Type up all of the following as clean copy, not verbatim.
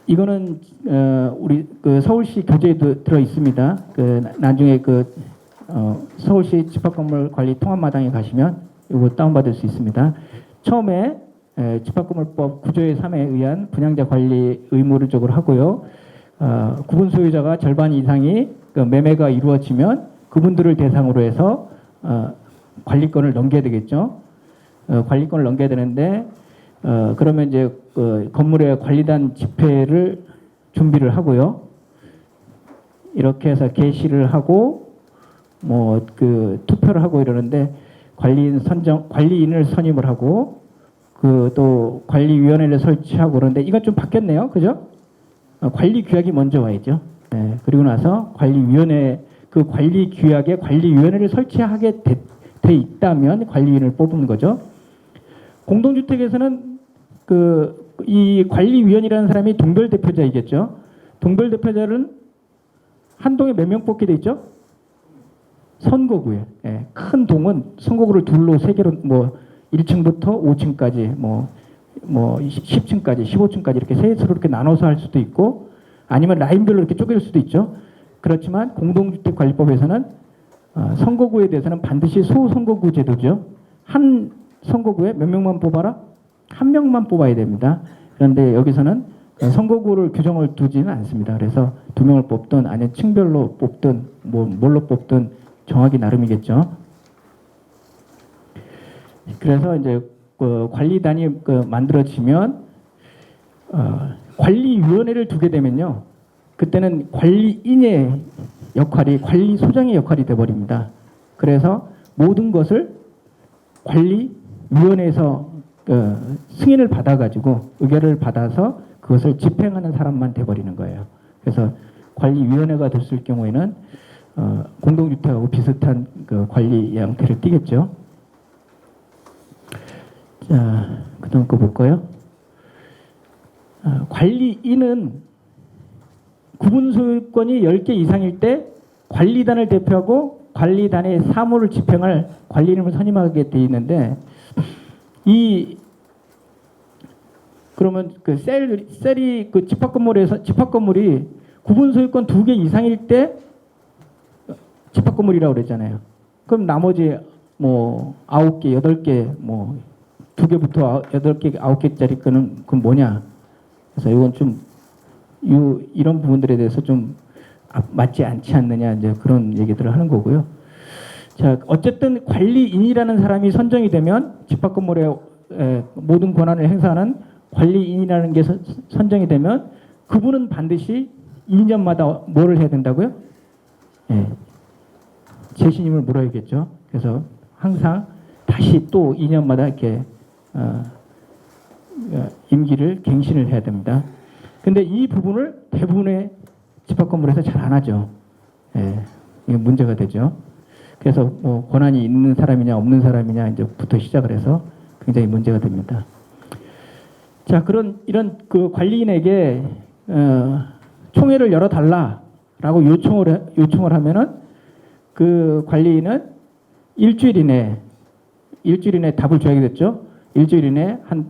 이거는 우리 그 서울시 교재에 들어 있습니다. 나중에 서울시 집합건물 통합마당에 가시면 이거 다운받을 수 있습니다. 처음에 집합건물법 구조의 3에 의한 분양자 관리 의무를 적으로 하고요. 구분 소유자가 절반 이상이 매매가 이루어지면 그분들을 대상으로 해서 관리권을 넘겨야 되겠죠. 관리권을 넘겨야 되는데 그러면 이제 건물의 관리단 집회를 준비를 하고요. 이렇게 해서 게시를 하고 투표를 하고 이러는데 관리인을 선임을 하고 또 관리위원회를 설치하고 그러는데 이건 좀 바뀌었네요. 그죠? 관리 규약이 먼저 와야죠. 네, 그리고 나서 관리위원회 관리 규약에 관리위원회를 설치하게 돼 있다면 관리인을 뽑는 거죠. 공동주택에서는 이 관리위원이라는 사람이 동별대표자이겠죠. 동별대표자는 한 동에 몇 명 뽑게 돼 있죠? 선거구에. 예, 큰 동은 선거구를 둘로 세 개로 1층부터 5층까지 10층까지 15층까지 이렇게 셋으로 이렇게 나눠서 할 수도 있고 아니면 라인별로 이렇게 쪼갤 수도 있죠. 그렇지만 공동주택관리법에서는 선거구에 대해서는 반드시 소선거구 제도죠. 한 선거구에 몇 명만 뽑아라? 한 명만 뽑아야 됩니다. 그런데 여기서는 선거구를 규정을 두지는 않습니다. 그래서 2명을 뽑든 아니면 층별로 뽑든 뭘로 뽑든 정하기 나름이겠죠. 그래서 이제 관리단이 만들어지면 관리위원회를 두게 되면요. 그때는 관리인의 역할이 관리소장의 역할이 돼버립니다. 그래서 모든 것을 관리위원회에서 승인을 받아가지고 의결을 받아서 그것을 집행하는 사람만 돼버리는 거예요. 그래서 관리위원회가 됐을 경우에는 공동주택하고 비슷한 관리 양태를 띠겠죠. 자, 그다음 거 볼까요? 관리인은 구분 소유권이 10개 이상일 때 관리단을 대표하고 관리단의 사무를 집행할 관리인을 선임하게 돼 있는데 그러면 셀이 집합건물이 구분 소유권 2개 이상일 때 집합건물이라고 그랬잖아요. 그럼 나머지 9개, 8개, 2개부터 8개, 9개짜리 거는 그건 뭐냐? 그래서 이건 좀 이런 부분들에 대해서 좀 맞지 않지 않느냐 이제 그런 얘기들을 하는 거고요. 자, 어쨌든 관리인이라는 사람이 선정이 되면 집합건물의 모든 권한을 행사하는 관리인이라는 게 선정이 되면 그분은 반드시 2년마다 뭐를 해야 된다고요? 예, 재신임을 물어야겠죠. 그래서 항상 다시 또 2년마다 이렇게 임기를 갱신을 해야 됩니다. 근데 이 부분을 대부분의 집합건물에서 잘 안 하죠. 예, 이게 문제가 되죠. 그래서 권한이 있는 사람이냐 없는 사람이냐 이제부터 시작을 해서 굉장히 문제가 됩니다. 자, 이런 관리인에게 총회를 열어달라라고 요청을 하면은 그 관리인은 일주일 이내 답을 줘야겠죠. 일주일 이내 한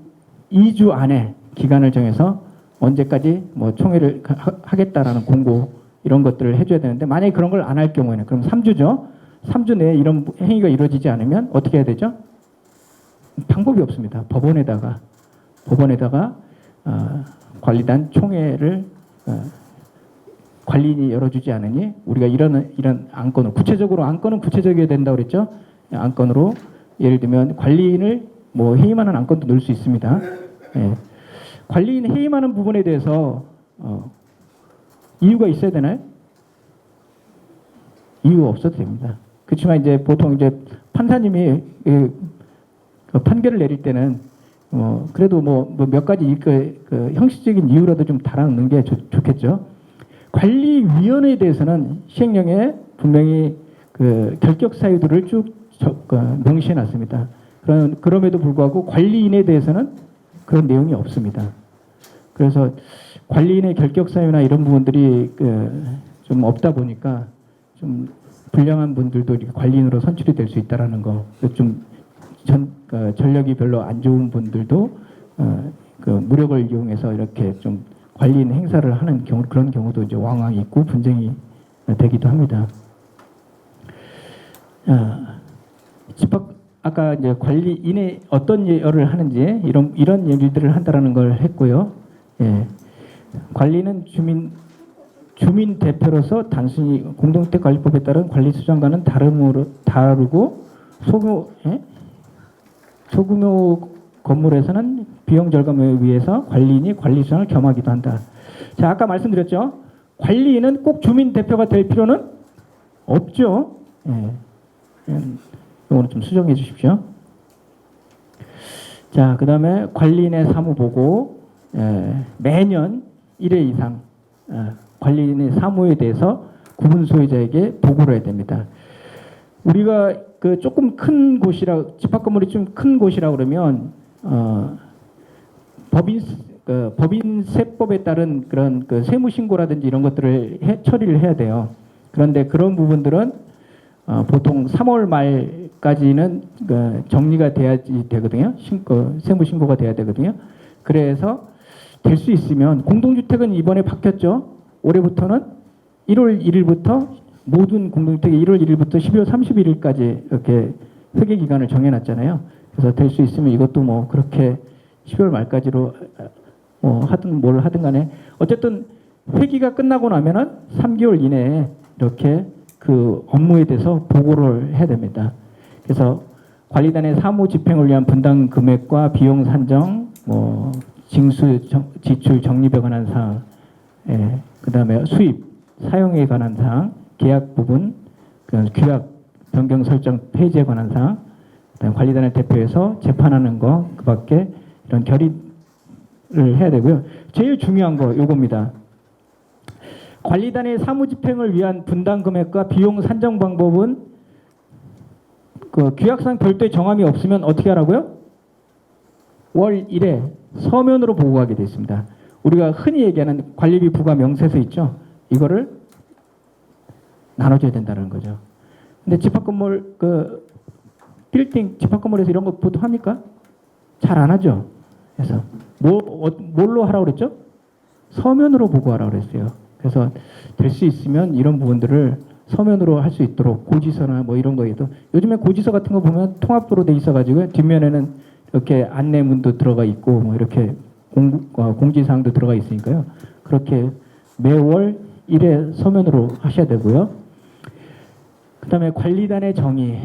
2주 안에 기간을 정해서 언제까지 총회를 하겠다라는 공고 이런 것들을 해줘야 되는데 만약에 그런 걸 안 할 경우에는 그럼 3주죠. 3주 내에 이런 행위가 이루어지지 않으면 어떻게 해야 되죠? 방법이 없습니다. 법원에다가 관리단 총회를 관리인이 열어주지 않으니 우리가 이런 안건을 구체적으로 안건은 구체적이어야 된다고 그랬죠. 안건으로 예를 들면 관리인을 해임하는 안건도 넣을 수 있습니다. 예. 관리인 해임하는 부분에 대해서 이유가 있어야 되나요? 이유가 없어도 됩니다. 그렇지만 이제 보통 이제 판사님이 판결을 내릴 때는 그래도 몇 가지 형식적인 이유라도 좀 달아놓는 게 좋겠죠. 관리위원회에 대해서는 시행령에 분명히 결격 사유들을 쭉 명시해놨습니다. 그럼에도 불구하고 관리인에 대해서는 그런 내용이 없습니다. 그래서 관리인의 결격 사유나 이런 부분들이 좀 없다 보니까 좀 불량한 분들도 이렇게 관리인으로 선출이 될 수 있다라는 거. 좀 전력이 별로 안 좋은 분들도 무력을 이용해서 이렇게 좀 관리인 행사를 하는 경우, 그런 경우도 이제 왕왕 있고 분쟁이 되기도 합니다. 아까 이제 관리인의 어떤 예열을 하는지 이런 얘기들을 한다라는 걸 했고요. 예. 관리는 주민 대표로서 단순히 공동주택관리법에 따른 관리수장과는 다르고 소규모 건물에서는 비용 절감을 위해서 관리인이 관리수장을 겸하기도 한다. 자, 아까 말씀드렸죠. 관리인은 꼭 주민 대표가 될 필요는 없죠. 예. 이거는 좀 수정해 주십시오. 자, 그 다음에 관리인의 사무보고, 매년 1회 이상 관리인의 사무에 대해서 구분 소유자에게 보고를 해야 됩니다. 우리가 조금 큰 곳이라, 집합건물이 좀 큰 곳이라 그러면 법인세법에 따른 그런 세무신고라든지 이런 것들을 처리를 해야 돼요. 그런데 그런 부분들은 보통 3월 말까지는 정리가 돼야지 되거든요. 세무신고가 돼야 되거든요. 그래서 될 수 있으면 공동주택은 이번에 바뀌었죠. 올해부터는 1월 1일부터 모든 공동주택이 1월 1일부터 12월 31일까지 이렇게 회계 기간을 정해놨잖아요. 그래서 될 수 있으면 이것도 뭐 그렇게 12월 말까지로 하든 뭘 하든 간에 어쨌든 회기가 끝나고 나면은 3개월 이내에 이렇게 그 업무에 대해서 보고를 해야 됩니다. 그래서 관리단의 사무 집행을 위한 분담 금액과 비용 산정, 징수 지출 적립에 관한 사항, 그다음에 수입 사용에 관한 사항, 계약 부분, 규약 변경 설정 폐지에 관한 사항, 그다음에 관리단을 대표해서 재판하는 거, 그밖에 이런 결의를 해야 되고요. 제일 중요한 거 요겁니다. 관리단의 사무 집행을 위한 분담 금액과 비용 산정 방법은 규약상 별도의 정함이 없으면 어떻게 하라고요? 월 1회 서면으로 보고하게 되어 있습니다. 우리가 흔히 얘기하는 관리비 부과 명세서 있죠. 이거를 나눠줘야 된다는 거죠. 근데 집합건물 빌딩 집합건물에서 이런 거 보통 합니까? 잘 안 하죠. 그래서 뭘로 하라고 그랬죠? 서면으로 보고하라고 그랬어요. 그래서 될 수 있으면 이런 부분들을 서면으로 할 수 있도록 고지서나 뭐 이런 거에도 요즘에 고지서 같은 거 보면 통합도로 돼 있어가지고 뒷면에는 이렇게 안내문도 들어가 있고 뭐 이렇게 공지사항도 들어가 있으니까요. 그렇게 매월 1회 서면으로 하셔야 되고요. 그다음에 관리단의 정의.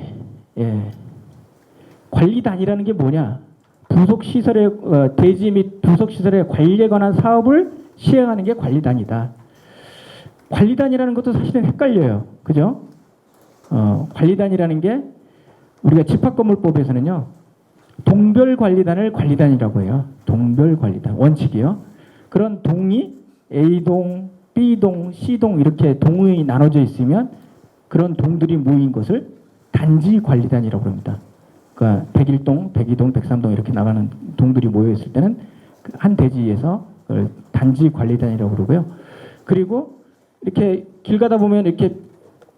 관리단이라는 게 뭐냐? 부속시설의 대지 및 부속시설의 관리에 관한 사업을 시행하는 게 관리단이다. 관리단이라는 것도 사실은 헷갈려요. 그죠? 관리단이라는 게 우리가 집합건물법에서는요. 동별관리단을 관리단이라고 해요. 동별관리단. 원칙이요. 그런 동이 A동, B동, C동 이렇게 동이 나눠져 있으면 그런 동들이 모인 것을 단지관리단이라고 합니다. 그러니까 101동, 102동, 103동 이렇게 나가는 동들이 모여 있을 때는 한 대지에서 단지관리단이라고 그러고요. 그리고 이렇게 길 가다 보면 이렇게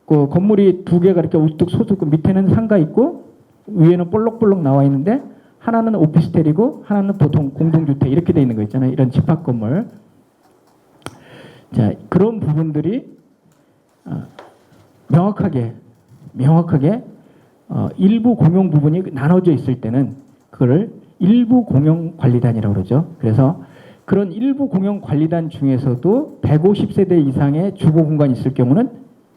건물이 두 개가 이렇게 우뚝 솟고 밑에는 상가 있고 위에는 볼록볼록 나와 있는데 하나는 오피스텔이고 하나는 보통 공동주택 이렇게 돼 있는 거 있잖아요. 이런 집합건물. 자, 그런 부분들이 명확하게 일부 공용 부분이 나눠져 있을 때는 그거를 일부 공용 관리단이라고 그러죠. 그래서 그런 일부 공용 관리단 중에서도 150세대 이상의 주거 공간이 있을 경우는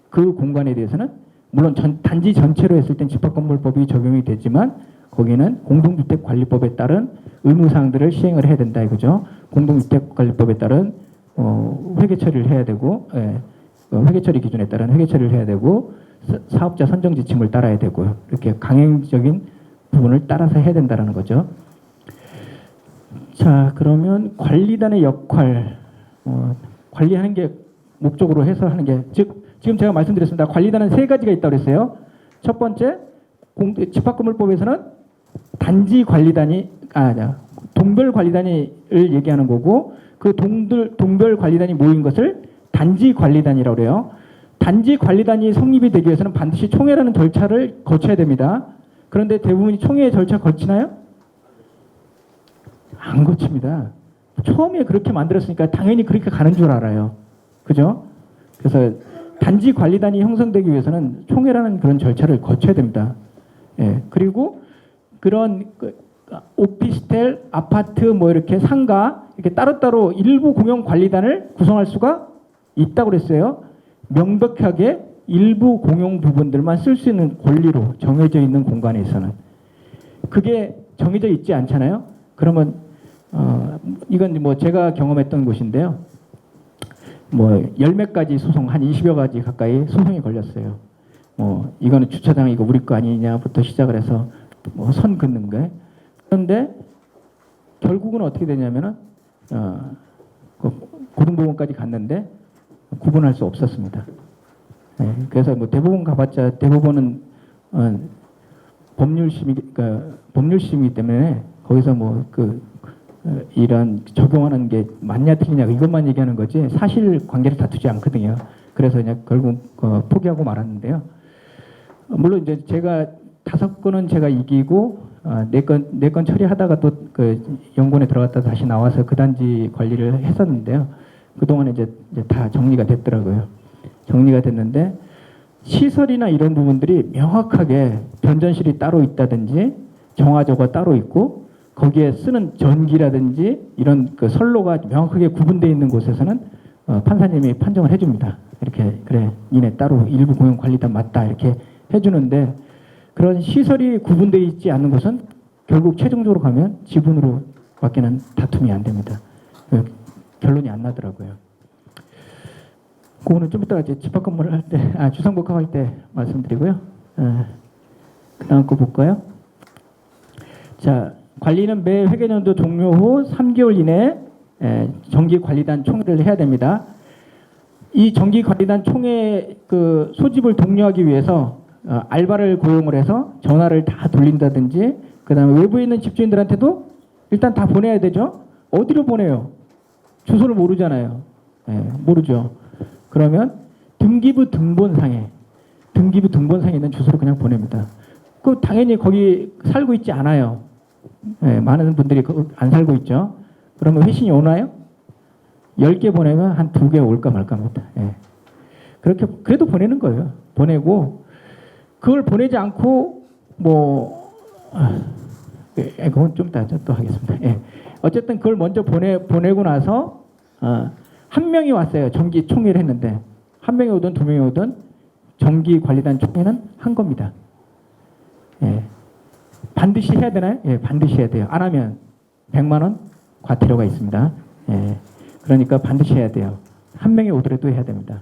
그 공간에 대해서는 물론 단지 전체로 했을 땐 집합건물법이 적용이 되지만 거기는 공동주택관리법에 따른 의무사항들을 시행을 해야 된다 이거죠. 공동주택관리법에 따른 회계 처리를 해야 되고 회계 처리 기준에 따른 회계 처리를 해야 되고 사업자 선정 지침을 따라야 되고요. 이렇게 강행적인 부분을 따라서 해야 된다는 거죠. 자, 그러면 관리단의 역할, 관리하는 게 목적으로 해서 하는 게, 즉 지금 제가 말씀드렸습니다. 관리단은 세 가지가 있다고 그랬어요. 첫 번째, 집합건물법에서는 단지 관리단이 동별 관리단을 얘기하는 거고, 그 동별 관리단이 모인 것을 단지 관리단이라고 그래요. 단지 관리단이 성립이 되기 위해서는 반드시 총회라는 절차를 거쳐야 됩니다. 그런데 대부분이 총회 절차 거치나요? 안 거칩니다. 처음에 그렇게 만들었으니까 당연히 그렇게 가는 줄 알아요. 그죠? 그래서 단지 관리단이 형성되기 위해서는 총회라는 그런 절차를 거쳐야 됩니다. 예. 그리고 그런 오피스텔, 아파트, 뭐 이렇게 상가 이렇게 따로따로 일부 공용 관리단을 구성할 수가 있다고 그랬어요. 명백하게 일부 공용 부분들만 쓸 수 있는 권리로 정해져 있는 공간에서는 그게 정해져 있지 않잖아요. 그러면 이건 뭐 제가 경험했던 곳인데요. 뭐 10몇 가지 소송, 한 20여 가지 가까이 소송이 걸렸어요. 뭐 이거는 주차장 이거 우리 거 아니냐부터 시작을 해서 뭐 선 긋는 거예요. 그런데 결국은 어떻게 되냐면은 고등법원까지 갔는데 구분할 수 없었습니다. 네, 그래서 뭐 대법원 가봤자 대법원은 법률심이기 때문에 거기서 뭐 이런 적용하는 게 맞냐 틀리냐 이것만 얘기하는 거지 사실 관계를 다투지 않거든요. 그래서 그냥 결국 포기하고 말았는데요. 물론 이제 제가 5건은 제가 이기고 4건 처리하다가 또 연구원에 들어갔다 다시 나와서 그 단지 관리를 했었는데요. 그동안 이제 다 정리가 됐더라고요. 정리가 됐는데 시설이나 이런 부분들이 명확하게 변전실이 따로 있다든지 정화조가 따로 있고 거기에 쓰는 전기라든지 이런 선로가 명확하게 구분되어 있는 곳에서는 판사님이 판정을 해줍니다. 이렇게 그래 니네 따로 일부 공용 관리단 맞다 이렇게 해주는데 그런 시설이 구분되어 있지 않는 곳은 결국 최종적으로 가면 지분으로 밖에는 다툼이 안 됩니다. 결론이 안 나더라고요. 그거는 좀 이따가 이제 집합 건물을 할 때, 주상복합 할 때 말씀드리고요. 그 다음 거 볼까요? 자, 관리는 매 회계연도 종료 후 3개월 이내에 정기관리단 총회를 해야 됩니다. 이 정기관리단 총회 소집을 독려하기 위해서 알바를 고용을 해서 전화를 다 돌린다든지 그 다음에 외부에 있는 집주인들한테도 일단 다 보내야 되죠. 어디로 보내요? 주소를 모르잖아요. 모르죠. 그러면 등기부 등본상에 있는 주소로 그냥 보냅니다. 그 당연히 거기 살고 있지 않아요. 많은 분들이 안 살고 있죠. 그러면 회신이 오나요? 10개 보내면 한 2개 올까 말까 합니다. 그렇게 그래도 보내는 거예요. 보내고 그걸 보내지 않고 그건 좀 이따 또 하겠습니다. 어쨌든 그걸 먼저 보내고 나서 한 명이 왔어요. 정기 총회를 했는데 한 명이 오든 2명이 오든 정기 관리단 총회는 한 겁니다. 반드시 해야 되나요? 반드시 해야 돼요. 안 하면 100만 원 과태료가 있습니다. 그러니까 반드시 해야 돼요. 한 명이 오더라도 해야 됩니다.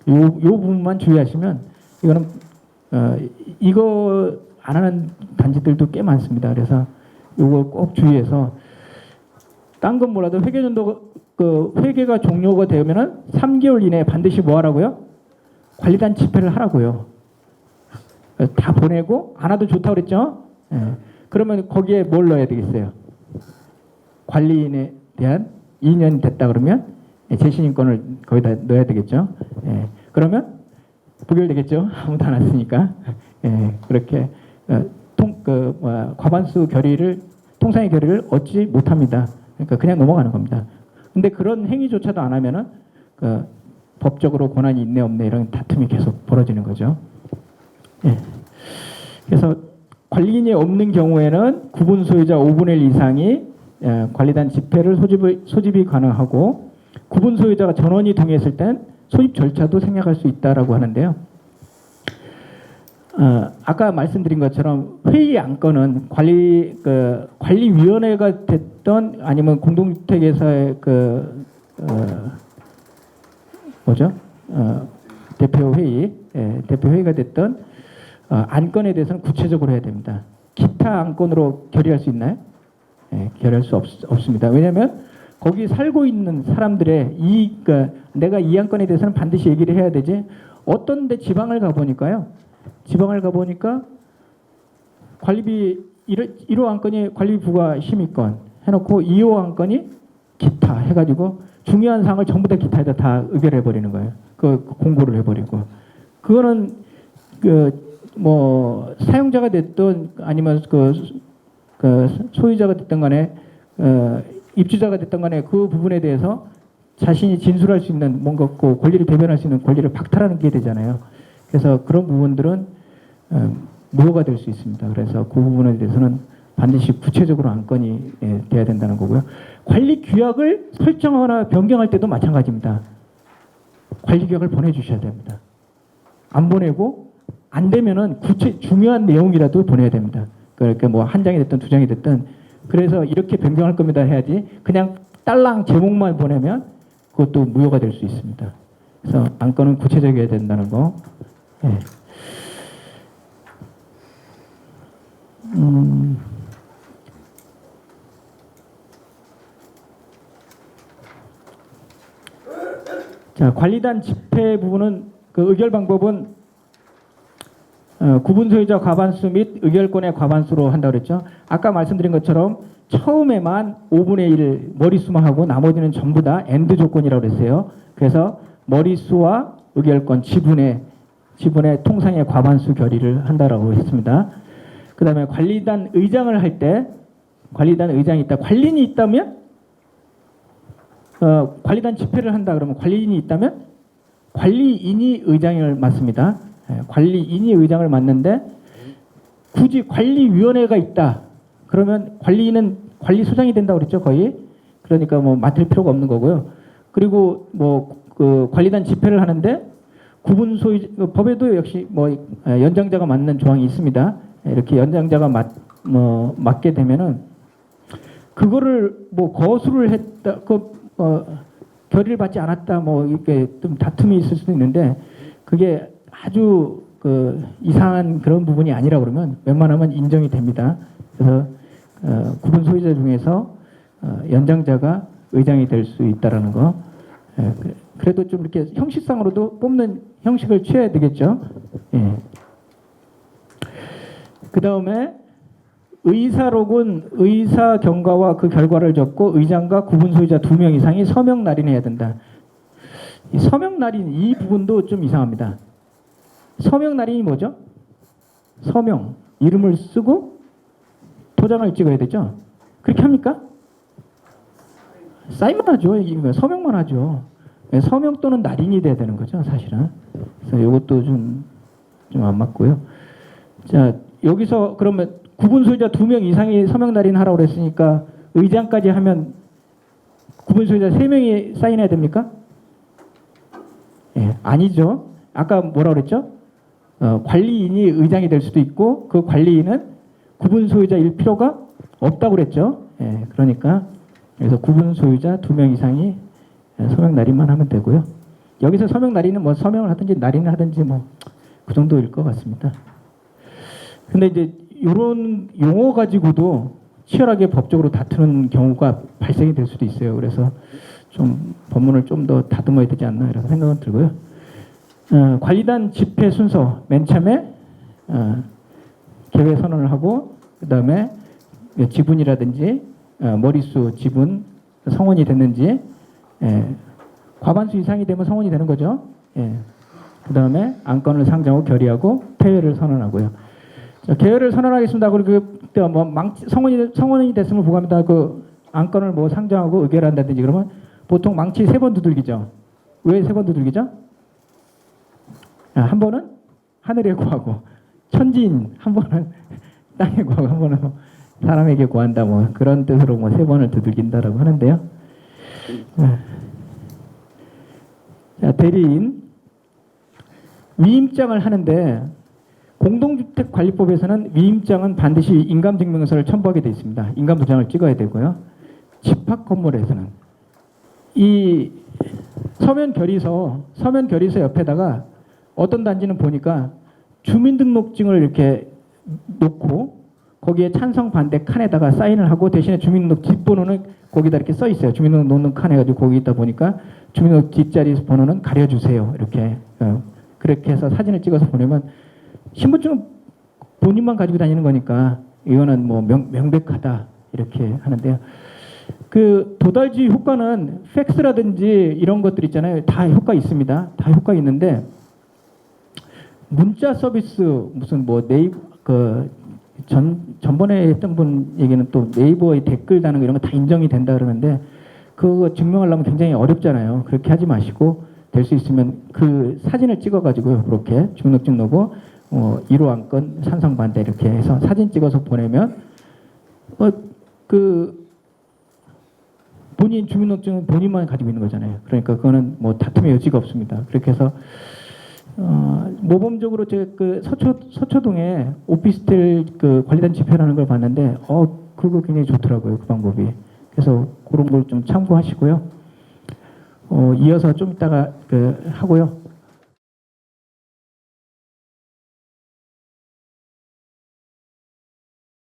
요 부분만 주의하시면 이거는 이거 안 하는 단지들도 꽤 많습니다. 그래서 이거 꼭 주의해서 딴 건 몰라도 회계가 종료가 되면은 3개월 이내에 반드시 뭐 하라고요? 관리단 집회를 하라고요. 다 보내고 안 와도 좋다고 그랬죠? 그러면 거기에 뭘 넣어야 되겠어요? 관리인에 대한 2년 됐다 그러면 재신인권을 거기다 넣어야 되겠죠? 그러면 부결되겠죠? 아무도 안 왔으니까. 그렇게 과반수 통상의 결의를 얻지 못합니다. 그러니까 그냥 넘어가는 겁니다. 근데 그런 행위조차도 안 하면은 법적으로 권한이 있네 없네 이런 다툼이 계속 벌어지는 거죠. 그래서 관리인이 없는 경우에는 구분 소유자 5분의 1 이상이 관리단 집회를 소집이 가능하고 구분 소유자가 전원이 동의했을 땐 소집 절차도 생략할 수 있다라고 하는데요. 아까 말씀드린 것처럼 회의 안건은 관리위원회가 됐던 아니면 공동주택에서의 대표회의가 됐던 안건에 대해서는 구체적으로 해야 됩니다. 기타 안건으로 결의할 수 있나요? 결의할 수 없습니다. 왜냐하면 거기 살고 있는 사람들의 내가 이 안건에 대해서는 반드시 얘기를 해야 되지. 어떤 데 지방을 가보니까 관리비 1호 안건이 관리비 부과 심의권 해놓고 2호 안건이 기타 해가지고 중요한 사항을 전부 다 기타에다 다 의결해 버리는 거예요. 그 공고를 해버리고 그거는 그 뭐 사용자가 됐든 아니면 그 소유자가 됐든 간에 입주자가 됐든 간에 그 부분에 대해서 자신이 진술할 수 있는 뭔가 그 권리를 대변할 수 있는 권리를 박탈하는 게 되잖아요. 그래서 그런 부분들은 무효가 될 수 있습니다. 그래서 그 부분에 대해서는 반드시 구체적으로 안건이 돼야 된다는 거고요. 관리 규약을 설정하거나 변경할 때도 마찬가지입니다. 관리 규약을 보내주셔야 됩니다. 안 보내고 안 되면은 중요한 내용이라도 보내야 됩니다. 그러니까 뭐 한 장이 됐든 두 장이 됐든 그래서 이렇게 변경할 겁니다 해야지 그냥 딸랑 제목만 보내면 그것도 무효가 될 수 있습니다. 그래서 안건은 구체적이어야 된다는 거. 예. 자, 관리단 집회 부분은 그 의결 방법은 구분 소유자 과반수 및 의결권의 과반수로 한다고 그랬죠. 아까 말씀드린 것처럼 처음에만 5분의 1 머리수만 하고 나머지는 전부 다 엔드 조건이라고 그랬어요. 그래서 머리수와 의결권 지분의 통상의 과반수 결의를 한다라고 했습니다. 그 다음에 관리단 의장을 할 때 관리단 의장이 있다. 관리인이 있다면 관리단 집회를 한다 그러면 관리인이 있다면 관리인이 의장을 맡습니다. 관리인이 의장을 맡는데 굳이 관리위원회가 있다. 그러면 관리인은 관리소장이 된다고 그랬죠, 거의. 그러니까 뭐 맡을 필요가 없는 거고요. 그리고 뭐 그 관리단 집회를 하는데 구분 소유 법에도 역시 뭐 연장자가 맡는 조항이 있습니다. 이렇게 연장자가 맡게 되면은 그거를 뭐 거수를 했다, 결의를 받지 않았다, 뭐 이렇게 좀 다툼이 있을 수도 있는데 그게 아주 그 이상한 그런 부분이 아니라 그러면 웬만하면 인정이 됩니다. 그래서 구분 소유자 중에서 연장자가 의장이 될 수 있다라는 거. 그래도 좀 이렇게 형식상으로도 뽑는 형식을 취해야 되겠죠. 예. 그 다음에 의사록은 의사 경과와 그 결과를 적고 의장과 구분 소유자 2명 이상이 서명 날인해야 된다. 이 서명 날인 이 부분도 좀 이상합니다. 서명 날인이 뭐죠? 서명, 이름을 쓰고 도장을 찍어야 되죠. 그렇게 합니까? 사인만 하죠. 서명만 하죠. 서명 또는 날인이 돼야 되는 거죠, 사실은. 그래서 이것도 좀 안 맞고요. 자, 여기서 그러면 구분 소유자 2명 이상이 서명 날인 하라고 그랬으니까 의장까지 하면 구분 소유자 3명이 사인해야 됩니까? 예, 아니죠. 아까 뭐라고 그랬죠? 관리인이 의장이 될 수도 있고 그 관리인은 구분 소유자일 필요가 없다고 그랬죠. 예, 그러니까 그래서 구분 소유자 2명 이상이 서명 날인만 하면 되고요. 여기서 서명 날인은 뭐 서명을 하든지 날인을 하든지 뭐 그 정도일 것 같습니다. 근데 이제 이런 용어 가지고도 치열하게 법적으로 다투는 경우가 발생이 될 수도 있어요. 그래서 좀 법문을 좀 더 다듬어야 되지 않나 이런 생각은 들고요. 관리단 집회 순서 맨 처음에 개회 선언을 하고 그 다음에 지분이라든지 머리수 지분 성원이 됐는지 과반수 이상이 되면 성원이 되는 거죠. 그 다음에 안건을 상정하고 결의하고 폐회를 선언하고요. 자, 개회를 선언하겠습니다. 그리고 뭐 성원이 됐으면 부과합니다. 그 안건을 뭐 상정하고 의결한다든지 그러면 보통 망치 3번 두들기죠. 왜 3번 두들기죠? 한 번은 하늘에 구하고 천지인, 한 번은 땅에 구하고 한 번은 사람에게 구한다, 뭐 그런 뜻으로 뭐 3번을 두들긴다라고 하는데요. 자, 대리인 위임장을 하는데 공동주택관리법에서는 위임장은 반드시 인감증명서를 첨부하게 되어 있습니다. 인감도장을 찍어야 되고요. 집합건물에서는 이 서면 결의서 옆에다가 어떤 단지는 보니까 주민등록증을 이렇게 놓고 거기에 찬성 반대 칸에다가 사인을 하고 대신에 주민등록 뒷번호는 거기다 이렇게 써 있어요. 주민등록 놓는 칸 해가지고 거기 있다 보니까 주민등록 뒷자리 번호는 가려주세요. 이렇게 그렇게 해서 사진을 찍어서 보내면 신분증은 본인만 가지고 다니는 거니까 이거는 뭐 명백하다 이렇게 하는데요. 그 도달주의 효과는 팩스라든지 이런 것들 있잖아요. 다 효과 있습니다. 다 효과 있는데 문자 서비스 무슨 뭐 네이버 그 전번에 했던 분 얘기는 또 네이버에 댓글 다는 거 이런 거 다 인정이 된다 그러는데 그거 증명하려면 굉장히 어렵잖아요. 그렇게 하지 마시고 될 수 있으면 그 사진을 찍어가지고요. 그렇게 주민등록증 넣고 1호 안건 찬성 반대 이렇게 해서 사진 찍어서 보내면 그 본인 주민등록증은 본인만 가지고 있는 거잖아요. 그러니까 그거는 뭐 다툼의 여지가 없습니다. 그렇게 해서 모범적으로 제가 그 서초동에 오피스텔 그 관리단 집회라는 걸 봤는데 그거 굉장히 좋더라고요. 그 방법이. 그래서 그런 걸 좀 참고하시고요. 이어서 좀 이따가 하고요.